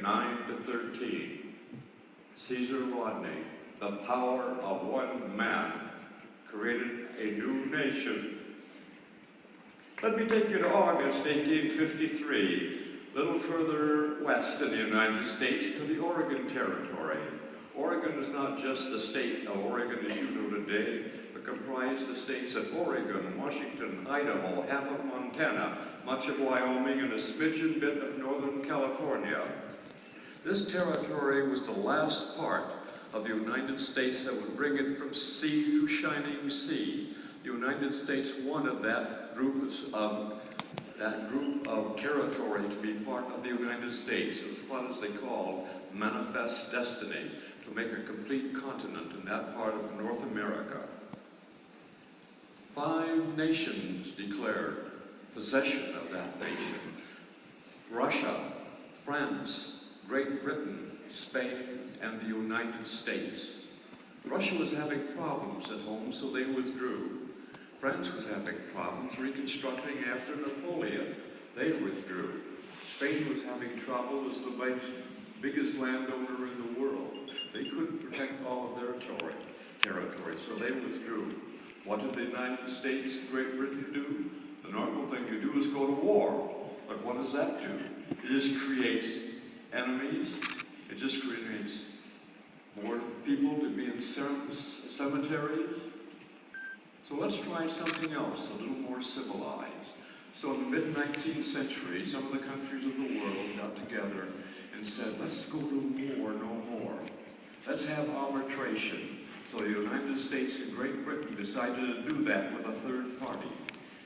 9 to 13. Caesar Rodney, the power of one man, created a new nation. Let me take you to August 1853, a little further west in the United States, to the Oregon Territory. Oregon is not just the state of Oregon as you know today, but comprised the states of Oregon, Washington, Idaho, half of Montana, much of Wyoming, and a smidgen bit of Northern California. This territory was the last part of the United States that would bring it from sea to shining sea. The United States wanted that group of territory to be part of the United States. It was what is they called manifest destiny, to make a complete continent in that part of North America. 5 nations declared possession of that nation: Russia, France, Great Britain, Spain, and the United States. Russia was having problems at home, so they withdrew. France was having problems reconstructing after Napoleon. They withdrew. Spain was having trouble as the biggest landowner in the world. They couldn't protect all of their territory, so they withdrew. What did the United States and Great Britain do? The normal thing you do is go to war. But what does that do? It just creates enemies. It just creates more people to be in cemeteries. So let's try something else, a little more civilized. So in the mid-19th century, some of the countries of the world got together and said, let's go to war no more. Let's have arbitration. So the United States and Great Britain decided to do that with a third party.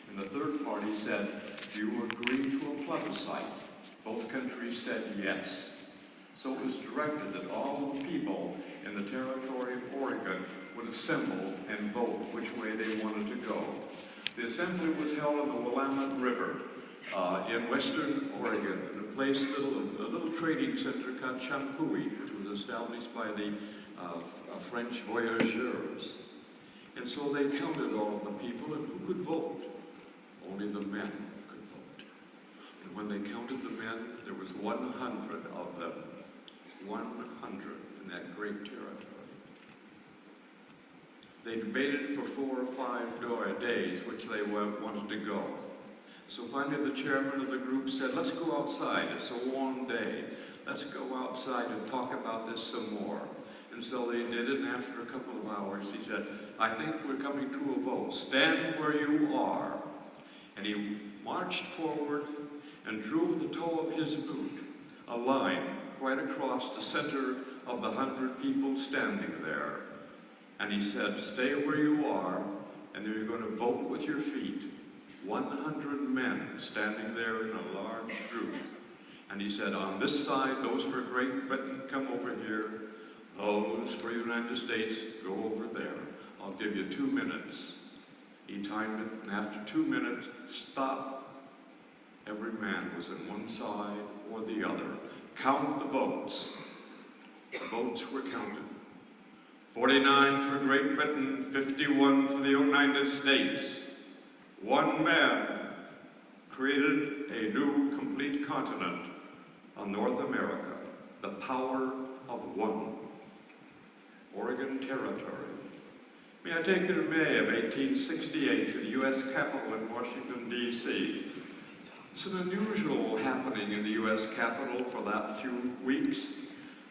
And the third party said, do you agree to a plebiscite? Both countries said yes. So it was directed that all the people in the territory of Oregon would assemble and vote which way they wanted to go. The assembly was held on the Willamette River in western Oregon, in a place, a little trading center called Champoui, which was established by the French voyageurs. And so they counted all of the people, and who could vote? Only the men could vote. And when they counted the men, there was 100 of them. 100 in that great territory. They debated for 4 or 5 days which they wanted to go. So finally the chairman of the group said, let's go outside, it's a warm day. Let's go outside and talk about this some more. And so they did it, and after a couple of hours he said, I think we're coming to a vote. Stand where you are. And he marched forward and drew with the toe of his boot a line right across the center of the 100 people standing there. And he said, stay where you are, and then you're going to vote with your feet. 100 men standing there in a large group. And he said, on this side, those for Great Britain, come over here. Those for the United States, go over there. I'll give you 2 minutes. He timed it, and after 2 minutes, stop. Every man was on one side or the other. Count the votes. The votes were counted. 49 for Great Britain, 51 for the United States. One man created a new complete continent on North America, the power of one. Oregon Territory. May I take you to May of 1868 to the U.S. Capitol in Washington, D.C. It's an unusual happening in the U.S. Capitol for that few weeks.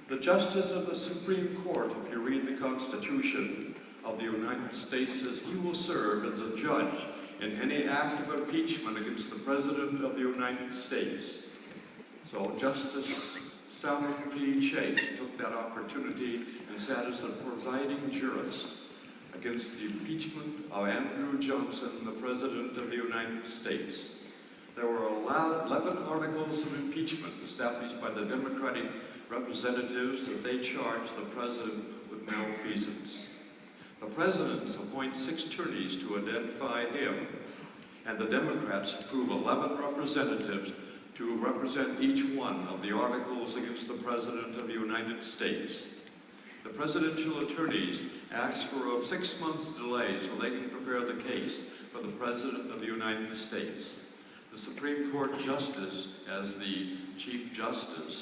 The Justice of the Supreme Court, if you read the Constitution of the United States, says he will serve as a judge in any act of impeachment against the President of the United States. So Justice Salmon P. Chase took that opportunity and sat as the presiding jurist against the impeachment of Andrew Johnson, the President of the United States. There were 11 articles of impeachment established by the Democratic representatives that they charged the President with malfeasance. The President appoints 6 attorneys to identify him, and the Democrats approve 11 representatives to represent each one of the articles against the President of the United States. The presidential attorneys ask for a 6 months delay so they can prepare the case for the President of the United States. The Supreme Court Justice, as the Chief Justice,